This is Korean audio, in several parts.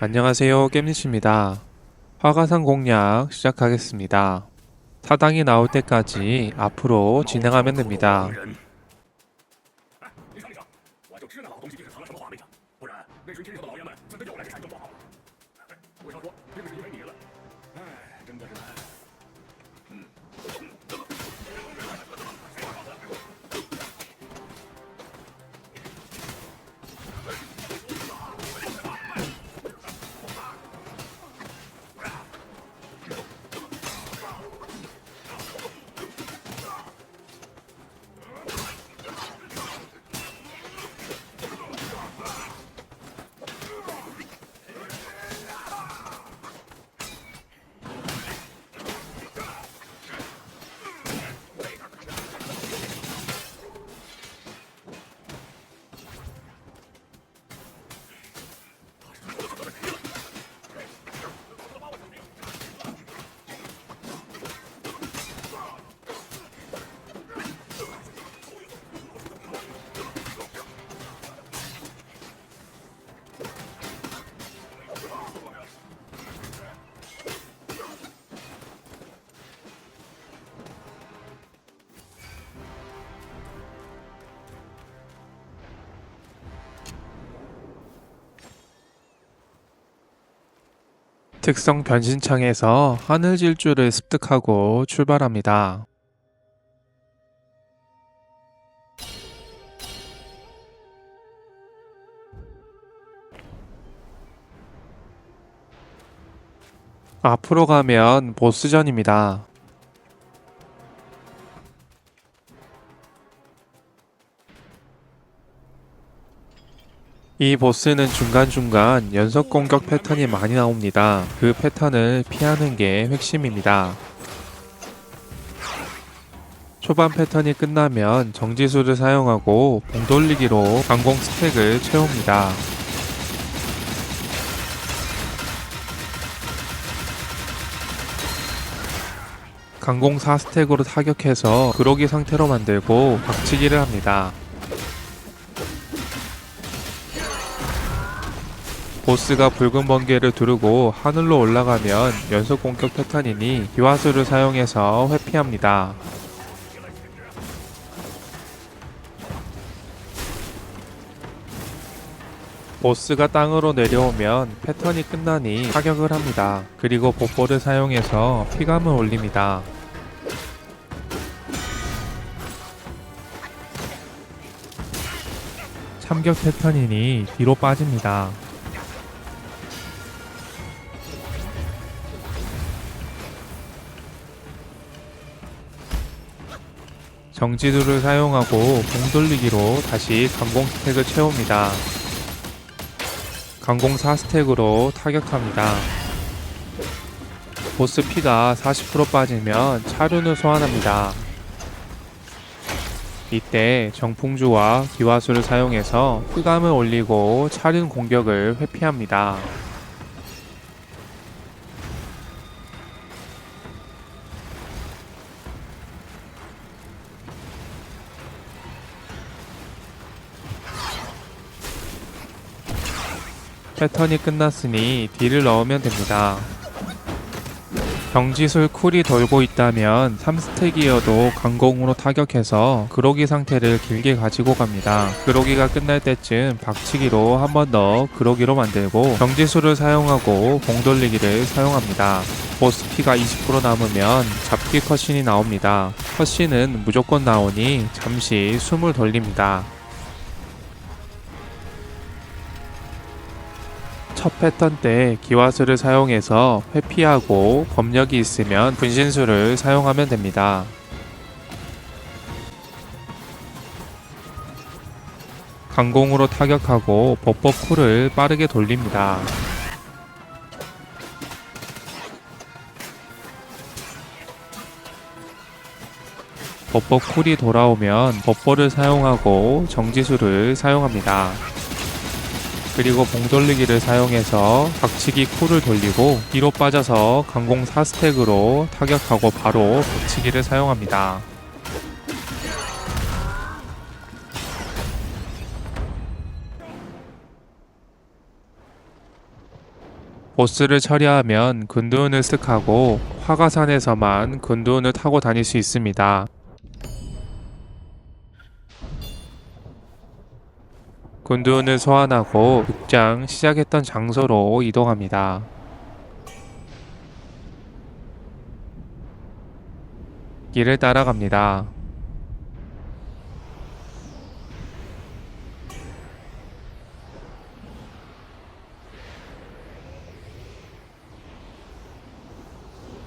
안녕하세요, 겜니치입니다. 화가상 공략 시작하겠습니다. 사당이 나올 때까지 앞으로 진행하면 됩니다. '특성 변신창'에서 하늘 질주를 습득하고 출발합니다. 앞으로 가면 보스전입니다. 이 보스는 중간중간 연속 공격 패턴이 많이 나옵니다. 그 패턴을 피하는 게 핵심입니다. 초반 패턴이 끝나면 정지수를 사용하고 봉 돌리기로 강공 스택을 채웁니다. 강공 4스택으로 타격해서 그로기 상태로 만들고 박치기를 합니다. 보스가 붉은 번개를 두르고 하늘로 올라가면 연속 공격 패턴이니 기화수를 사용해서 회피합니다. 보스가 땅으로 내려오면 패턴이 끝나니 타격을 합니다. 그리고 복보를 사용해서 피감을 올립니다. 참격 패턴이니 뒤로 빠집니다. 정지두를 사용하고 봉 돌리기로 다시 강공 스택을 채웁니다. 강공 4스택으로 타격합니다. 보스 피가 40% 빠지면 차륜을 소환합니다. 이때 정풍주와 기화수를 사용해서 흑암을 올리고 차륜 공격을 회피합니다. 패턴이 끝났으니 딜을 넣으면 됩니다. 경지술 쿨이 돌고 있다면 3스택이어도 강공으로 타격해서 그로기 상태를 길게 가지고 갑니다. 그로기가 끝날 때쯤 박치기로 한 번 더 그로기로 만들고 경지술을 사용하고 봉 돌리기를 사용합니다. 보스 피가 20% 남으면 잡기 컷신이 나옵니다. 컷신은 무조건 나오니 잠시 숨을 돌립니다. 첫 패턴 때 기화수를 사용해서 회피하고 검력이 있으면 분신술을 사용하면 됩니다. 강공으로 타격하고 법법 쿨을 빠르게 돌립니다. 법법 쿨이 돌아오면 법보를 사용하고 정지수를 사용합니다. 그리고 봉 돌리기를 사용해서 박치기 쿨을 돌리고 뒤로 빠져서 강공 4스택으로 타격하고 바로 박치기를 사용합니다. 보스를 처리하면 근두운을 습하고 화가산에서만 근두운을 타고 다닐 수 있습니다. 근두운을 소환하고 극장 시작했던 장소로 이동합니다. 길을 따라갑니다.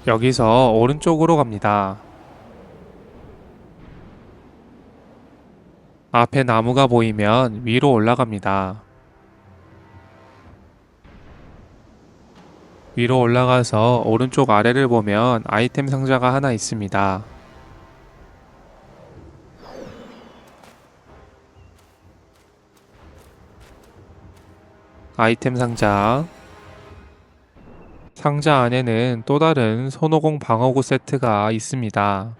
여기서 오른쪽으로 갑니다. 앞에 나무가 보이면 위로 올라갑니다. 위로 올라가서 오른쪽 아래를 보면 아이템 상자가 하나 있습니다. 아이템 상자. 상자 안에는 또 다른 손오공 방어구 세트가 있습니다.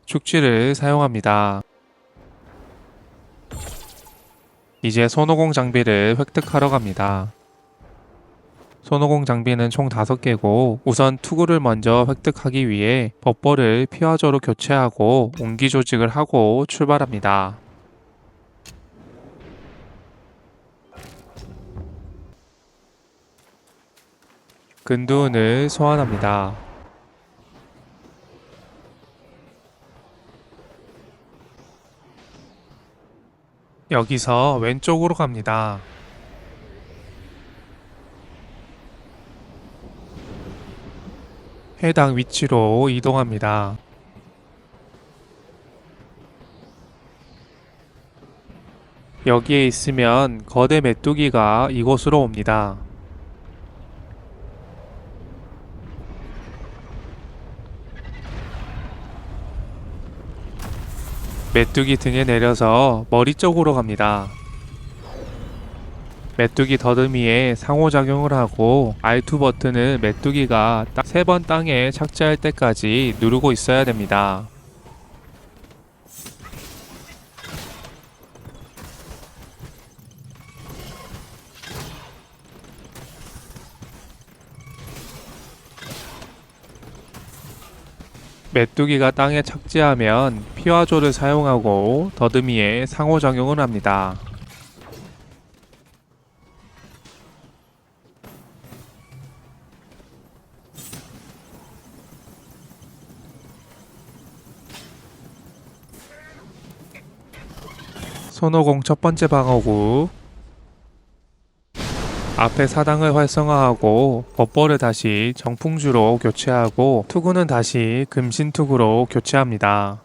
축지를 사용합니다. 이제 손오공 장비를 획득하러 갑니다. 손오공 장비는 총 5개고 우선 투구를 먼저 획득하기 위해 버퍼를 피화조로 교체하고 옹기 조직을 하고 출발합니다. 근두운을 소환합니다. 여기서 왼쪽으로 갑니다. 해당 위치로 이동합니다. 여기에 있으면 거대 메뚜기가 이곳으로 옵니다. 메뚜기 등에 내려서 머리 쪽으로 갑니다. 메뚜기 더듬이에 상호작용을 하고 R2 버튼을 메뚜기가 딱 3번 땅에 착지할 때까지 누르고 있어야 됩니다. 메뚜기가 땅에 착지하면 피화조를 사용하고 더듬이에 상호작용을 합니다. 손오공 첫 번째 방어구. 앞에 사당을 활성화하고 버퍼를 다시 정풍주로 교체하고 투구는 다시 금신투구로 교체합니다.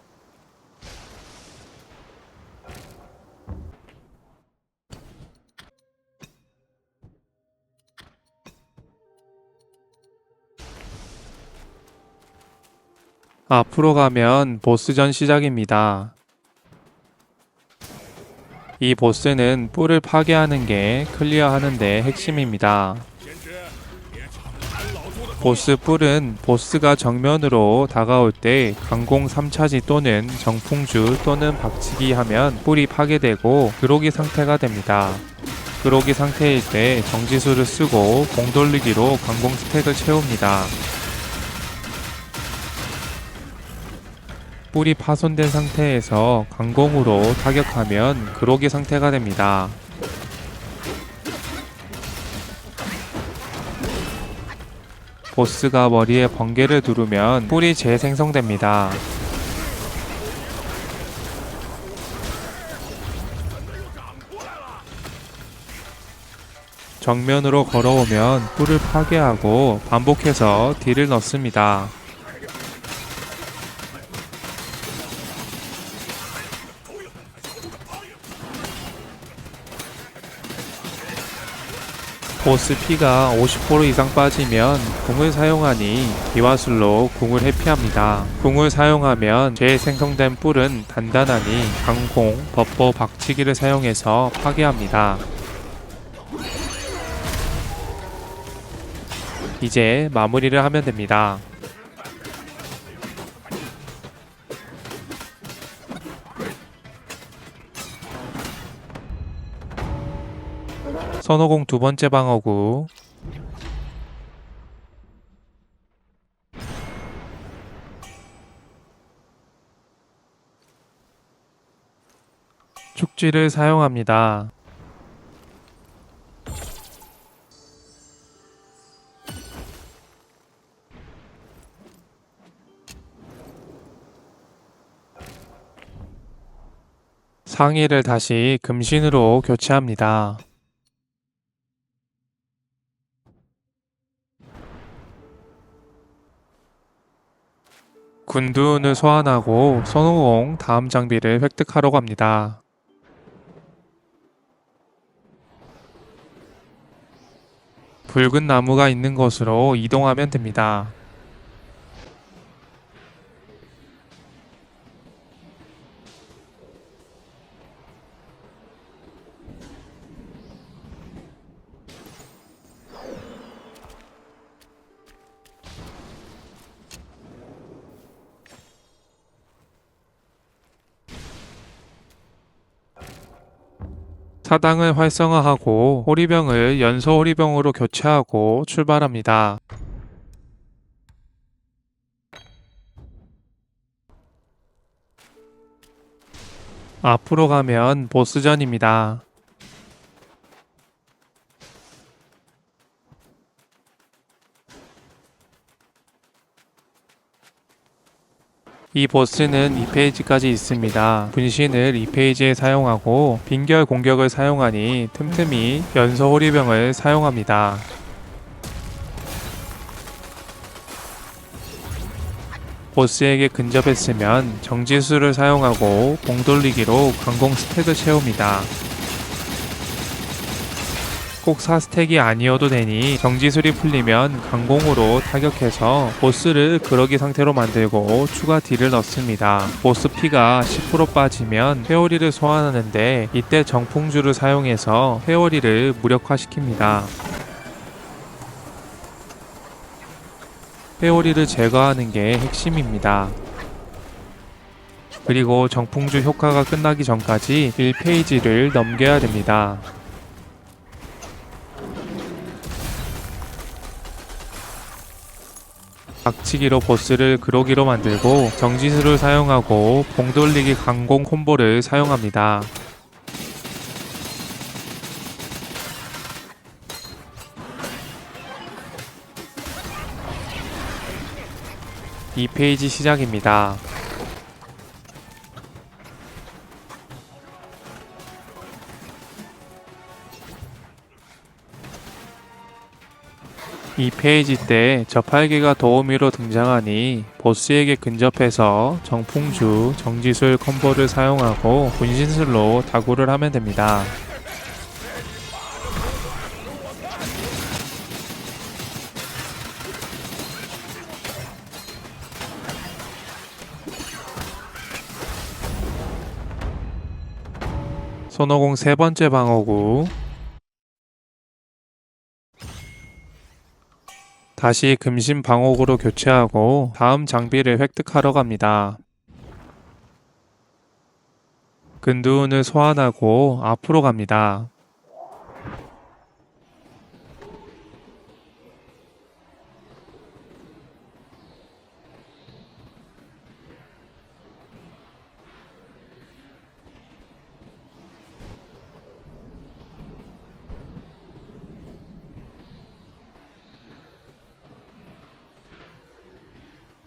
앞으로 가면 보스전 시작입니다. 이 보스는 뿔을 파괴하는 게 클리어하는데 핵심입니다. 보스 뿔은 보스가 정면으로 다가올 때 강공 3차지 또는 정풍주 또는 박치기 하면 뿔이 파괴되고 그로기 상태가 됩니다. 그로기 상태일 때 정지수를 쓰고 공 돌리기로 강공 스택을 채웁니다. 뿔이 파손된 상태에서 강공으로 타격하면 그로기 상태가 됩니다. 보스가 머리에 번개를 두르면 뿔이 재생성됩니다. 정면으로 걸어오면 뿔을 파괴하고 반복해서 딜을 넣습니다. 보스 피가 50% 이상 빠지면 궁을 사용하니 기화술로 궁을 회피합니다. 궁을 사용하면 재생성된 뿔은 단단하니 강공, 버퍼, 박치기를 사용해서 파괴합니다. 이제 마무리를 하면 됩니다. 선호공 두 번째 방어구. 축지를 사용합니다. 상의를 다시 금신으로 교체합니다. 군두운을 소환하고 선호공 다음 장비를 획득하러 갑니다. 붉은 나무가 있는 곳으로 이동하면 됩니다. 사당을 활성화하고 호리병을 연소 호리병으로 교체하고 출발합니다. 앞으로 가면 보스전입니다. 이 보스는 2페이지까지 있습니다. 분신을 2페이지에 사용하고 빈결 공격을 사용하니 틈틈이 연소 호리병을 사용합니다. 보스에게 근접했으면 정지수를 사용하고 봉 돌리기로 강공 스택을 채웁니다. 꼭 4스택이 아니어도 되니 정지술이 풀리면 강공으로 타격해서 보스를 그러기 상태로 만들고 추가 딜을 넣습니다. 보스 피가 10% 빠지면 회오리를 소환하는데 이때 정풍주를 사용해서 회오리를 무력화시킵니다. 회오리를 제거하는 게 핵심입니다. 그리고 정풍주 효과가 끝나기 전까지 1페이지를 넘겨야 됩니다. 박치기로 보스를 그러기로 만들고 정지수를 사용하고 봉돌리기 강공 콤보를 사용합니다. 이 페이지 시작입니다. 이 페이지 때 저팔계가 도우미로 등장하니 보스에게 근접해서 정풍주, 정지술 콤보를 사용하고 분신술로 다구를 하면 됩니다. 손오공 세 번째 방어구. 다시 금신 방어구로 교체하고 다음 장비를 획득하러 갑니다. 근두운을 소환하고 앞으로 갑니다.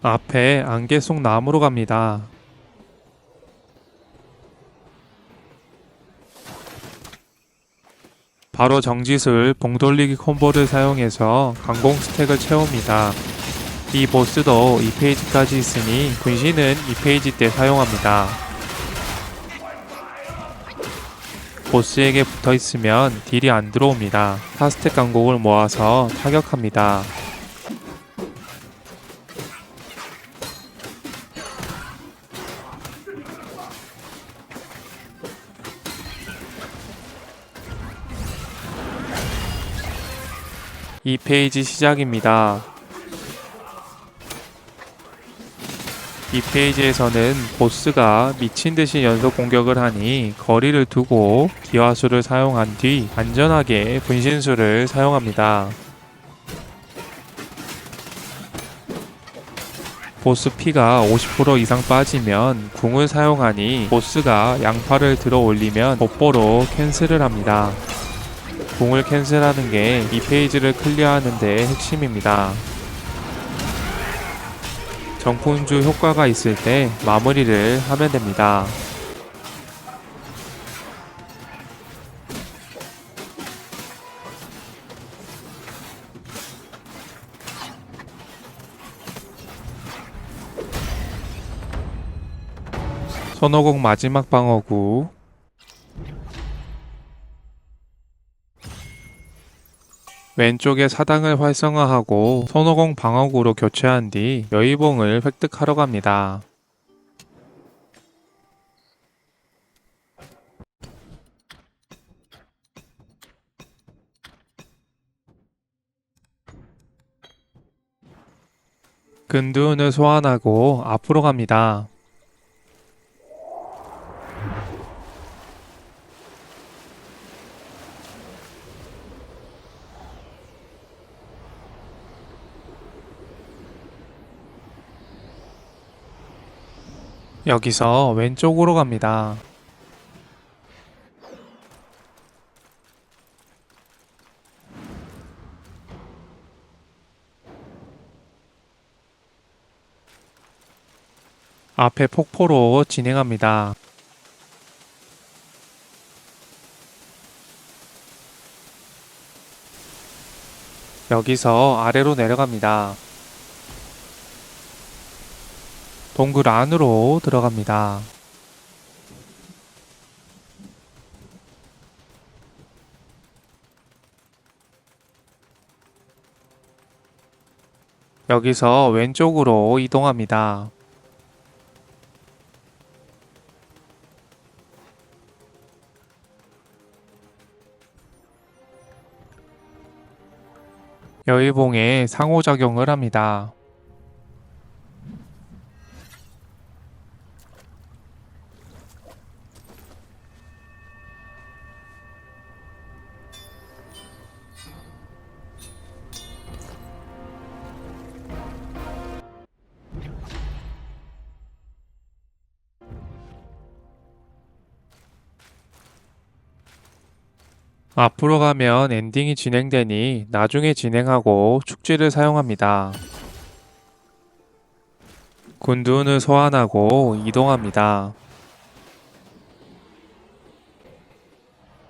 앞에 안개 속 나무로 갑니다. 바로 정지술 봉돌리기 콤보를 사용해서 강공 스택을 채웁니다. 이 보스도 2페이지까지 있으니 분신은 2페이지 때 사용합니다. 보스에게 붙어있으면 딜이 안 들어옵니다. 4스택 강공을 모아서 타격합니다. 이 페이지 시작입니다. 이 페이지에서는 보스가 미친듯이 연속 공격을 하니 거리를 두고 기화수를 사용한 뒤 안전하게 분신술을 사용합니다. 보스 피가 50% 이상 빠지면 궁을 사용하니 보스가 양팔을 들어 올리면 곧바로 캔슬을 합니다. 궁을 캔슬하는 게 이 페이지를 클리어하는 데 핵심입니다. 정품주 효과가 있을 때 마무리를 하면 됩니다. 손오공 마지막 방어구, 왼쪽에 사당을 활성화하고 손오공 방어구로 교체한 뒤 여의봉을 획득하러 갑니다. 근두운을 소환하고 앞으로 갑니다. 여기서 왼쪽으로 갑니다. 앞에 폭포로 진행합니다. 여기서 아래로 내려갑니다. 동굴 안으로 들어갑니다. 여기서 왼쪽으로 이동합니다. 여의봉에 상호작용을 합니다. 앞으로 가면 엔딩이 진행되니 나중에 진행하고 축지를 사용합니다. 군두운을 소환하고 이동합니다.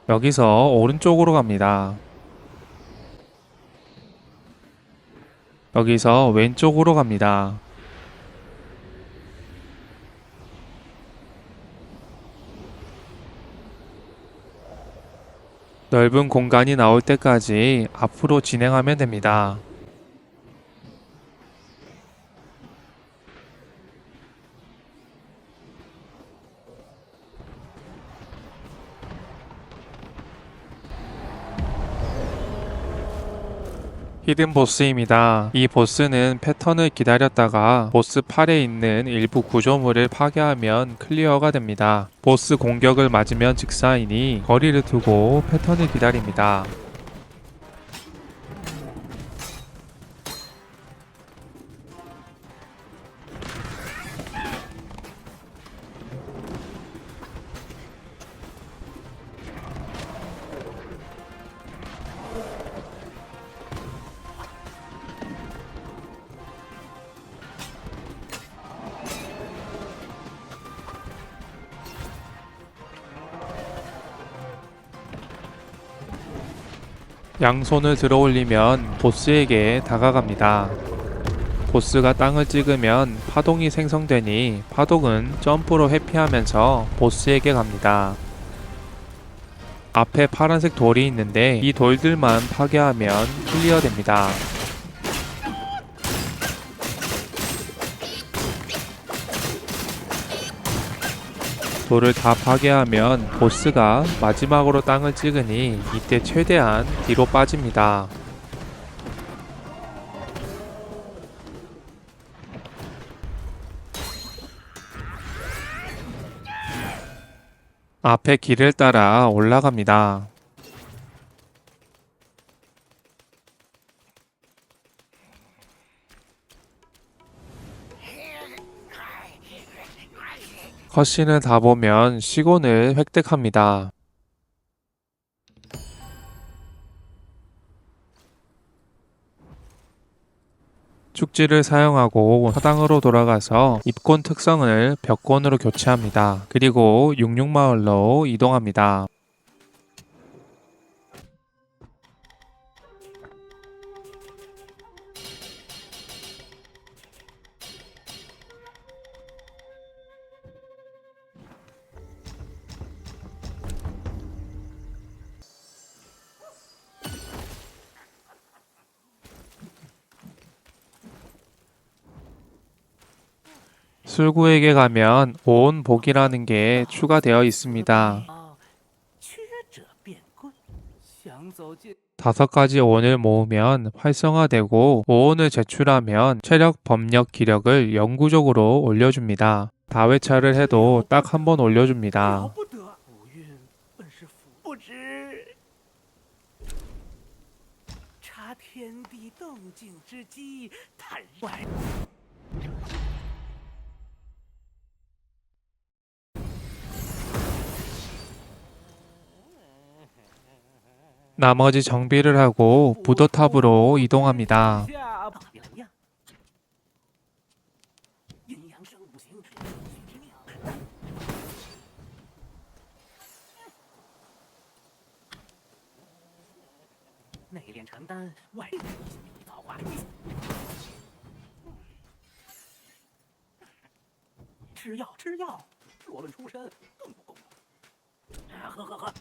여기서 오른쪽으로 갑니다. 여기서 왼쪽으로 갑니다. 넓은 공간이 나올 때까지 앞으로 진행하면 됩니다. 히든 보스입니다. 이 보스는 패턴을 기다렸다가 보스 팔에 있는 일부 구조물을 파괴하면 클리어가 됩니다. 보스 공격을 맞으면 직사이니 거리를 두고 패턴을 기다립니다. 양손을 들어 올리면 보스에게 다가갑니다. 보스가 땅을 찍으면 파동이 생성되니 파동은 점프로 회피하면서 보스에게 갑니다. 앞에 파란색 돌이 있는데 이 돌들만 파괴하면 클리어 됩니다. 돌을 다 파괴하면 보스가 마지막으로 땅을 찍으니 이때 최대한 뒤로 빠집니다. 앞에 길을 따라 올라갑니다. 컷신을 다 보면 시곤을 획득합니다. 축지를 사용하고 사당으로 돌아가서 입곤 특성을 벽곤으로 교체합니다. 그리고 66마을로 이동합니다. 술구에게 가면 온 복이라는 게 추가되어 있습니다. 缺者变棍，想走进 5가지 온을 모으면 활성화되고 5온을 제출하면 체력, 법력, 기력을 영구적으로 올려줍니다. 다회차를 해도 딱 한 번 了 올려줍니다. 不得，不运本是福，不知察天地动静之机，坦然。 나머지 정비를 하고 부도탑으로 이동합니다. 下大表样，阴阳生五行，之妙。内炼成丹，外造化。吃药，吃药，若论出身，更不公平。喝喝喝。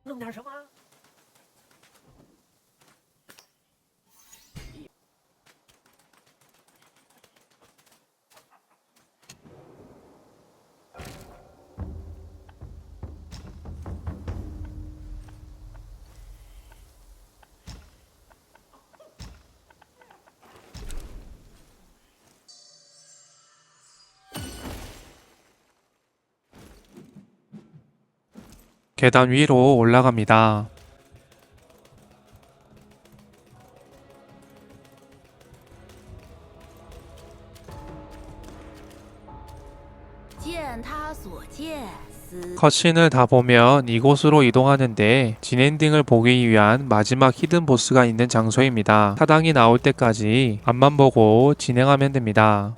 弄点什么？계단 위로 올라갑니다. 컷신을 다 보면 이곳으로 이동하는데 진엔딩을 보기 위한 마지막 히든 보스가 있는 장소입니다. 사당이 나올 때까지 앞만 보고 진행하면 됩니다.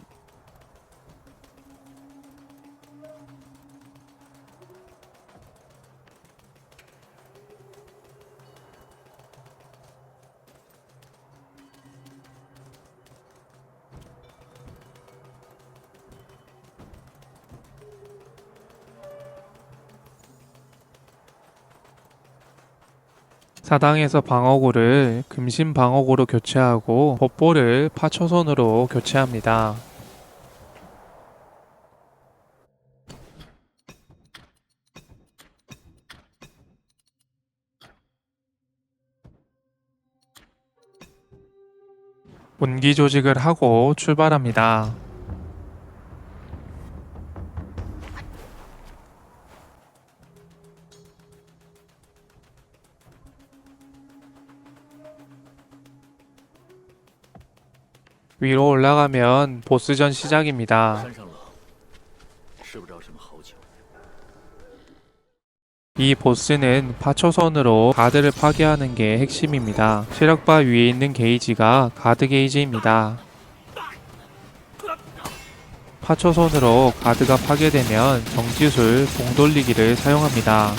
사당에서 방어구를 금신 방어구로 교체하고 봇볼을 파초손으로 교체합니다. 운기 조직을 하고 출발합니다. 위로 올라가면 보스전 시작입니다. 山上冷，吃不着什么好酒。 이 보스는 파초선으로 가드를 파괴하는 게 핵심입니다. 체력바 위에 있는 게이지가 가드 게이지입니다. 파초선으로 가드가 파괴되면 정지술 봉돌리기를 사용합니다.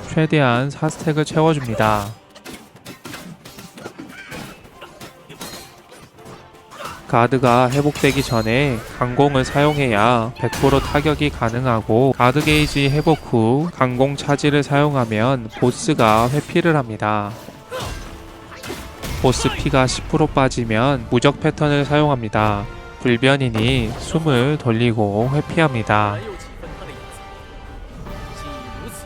최대한 4스택을 채워줍니다. 가드가 회복되기 전에 강공을 사용해야 100% 타격이 가능하고 가드 게이지 회복 후 강공 차지를 사용하면 보스가 회피를 합니다. 보스 피가 10% 빠지면 무적 패턴을 사용합니다. 불변이니 숨을 돌리고 회피합니다. 又几分他的影子，既如此，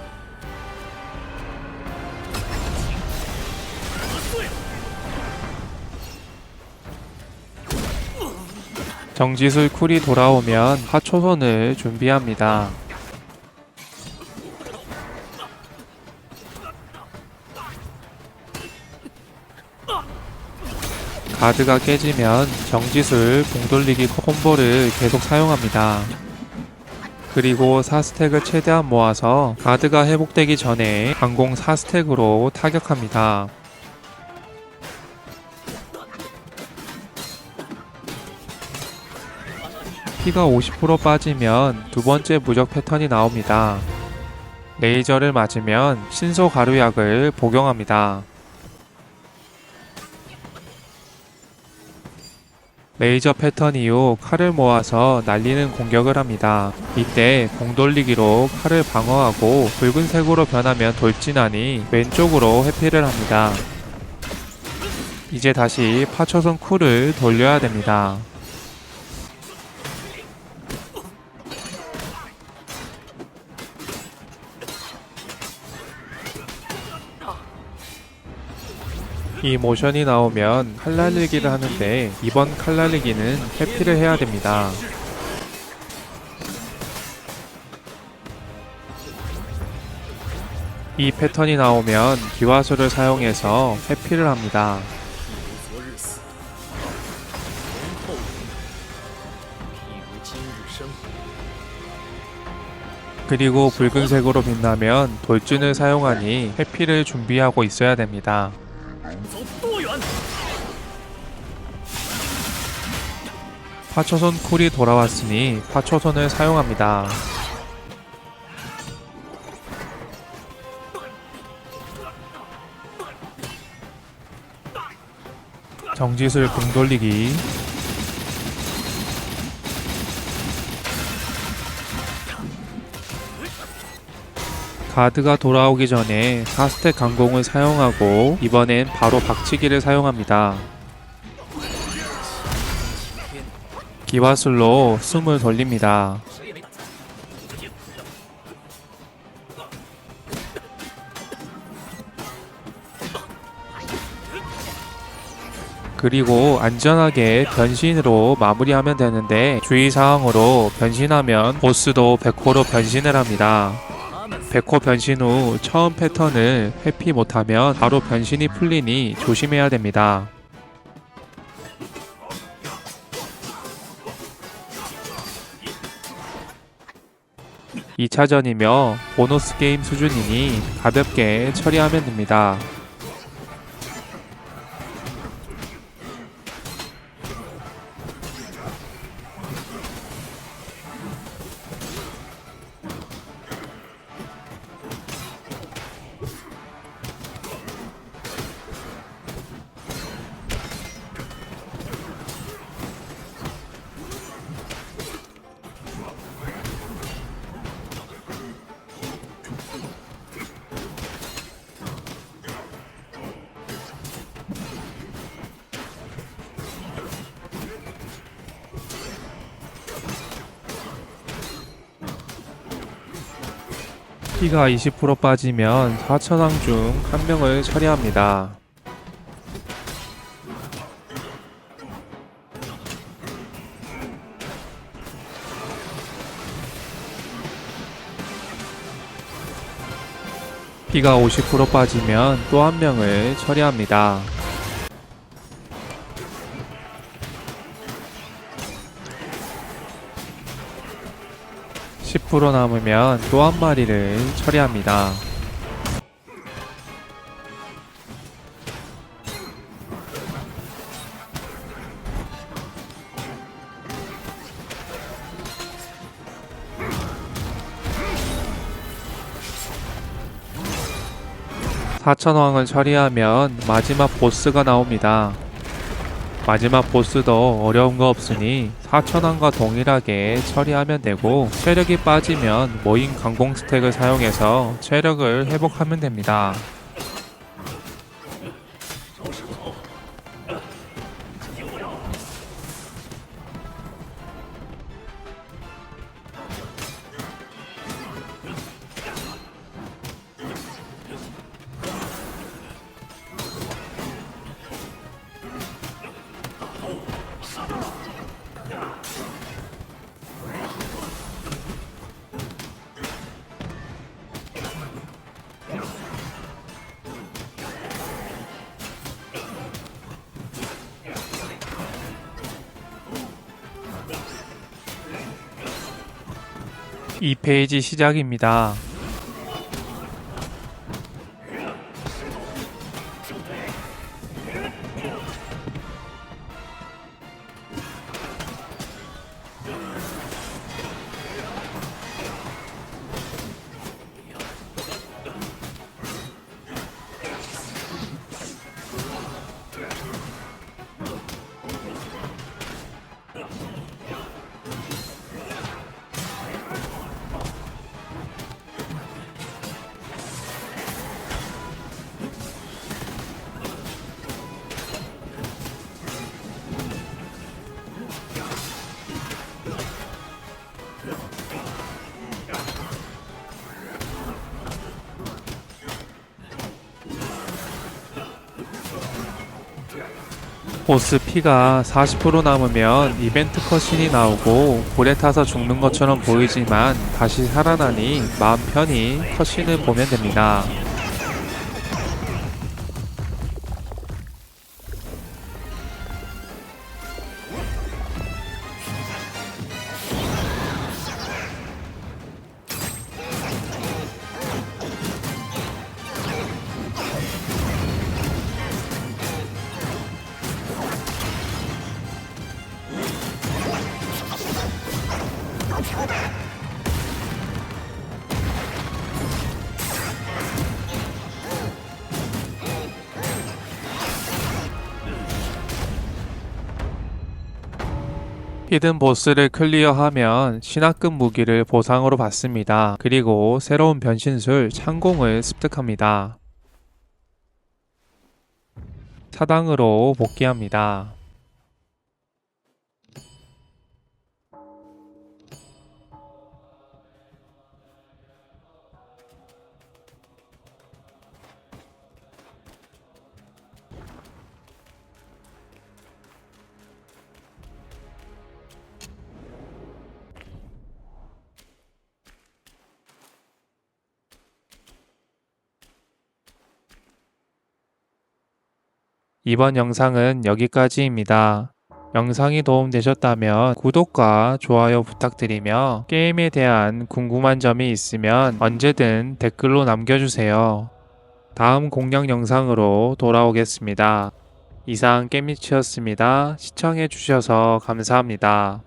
得罪了。 정지술 쿨이 돌아오면 파초선을 준비합니다. 가드가 깨지면 정지술 공돌리기 콤보를 계속 사용합니다. 그리고 4스택을 최대한 모아서 가드가 회복되기 전에 강공 4스택으로 타격합니다. 피가 50% 빠지면 두 번째 무적 패턴이 나옵니다. 레이저를 맞으면 신소 가루약을 복용합니다. 레이저 패턴 이후 칼을 모아서 날리는 공격을 합니다. 이때 공돌리기로 칼을 방어하고 붉은색으로 변하면 돌진하니 왼쪽으로 회피를 합니다. 이제 다시 파초선 쿨을 돌려야 됩니다. 이 모션이 나오면 칼 날리기를 하는데 이번 칼 날리기는 회피를 해야 됩니다. 이 패턴이 나오면 기화수를 사용해서 회피를 합니다. 一如昨日死，同后一如今日生。 그리고 붉은색으로 빛나면 돌진을 사용하니 회피를 준비하고 있어야 됩니다. 走多远？ 파초선 쿨이 돌아왔으니 파초선을 사용합니다. 정지술 공돌리기. 가드가 돌아오기 전에 4스택 강공을 사용하고 이번엔 바로 박치기를 사용합니다. 기화술로 숨을 돌립니다. 그리고 안전하게 변신으로 마무리하면 되는데 주의사항으로 변신하면 보스도 100호로 변신을 합니다. 100호 변신 후 처음 패턴을 회피 못하면 바로 변신이 풀리니 조심해야 됩니다. (2차전이며) 보너스 게임 수준이니 가볍게 처리하면 됩니다. 피가 20% 빠지면 4천왕 중 한 명을 처리합니다. 피가 50% 빠지면 또 한 명을 처리합니다. (10% 남으면 또 한 마리를 처리합니다. (4,000왕을) 처리하면 마지막 보스가 나옵니다. 마지막 보스도 어려운 거 없으니 4,000왕과 동일하게 처리하면 되고 체력이 빠지면 모인 강공 스택을 사용해서 체력을 회복하면 됩니다. 2페이지 시작입니다. 보스 피가 40% 남으면 이벤트 컷신이 나오고 볼에 타서 죽는 것처럼 보이지만 다시 살아나니 마음 편히 컷신을 보면 됩니다. 히든 보스를 클리어하면 신화급 무기를 보상으로 받습니다. 그리고 새로운 변신술 창공을 습득합니다. 사당으로 복귀합니다. 이번 영상은 여기까지입니다. 영상이 도움되셨다면 구독과 좋아요 부탁드리며 게임에 대한 궁금한 점이 있으면 언제든 댓글로 남겨주세요. 다음 공략 영상으로 돌아오겠습니다. 이상 깨미치였습니다. 시청해주셔서 감사합니다.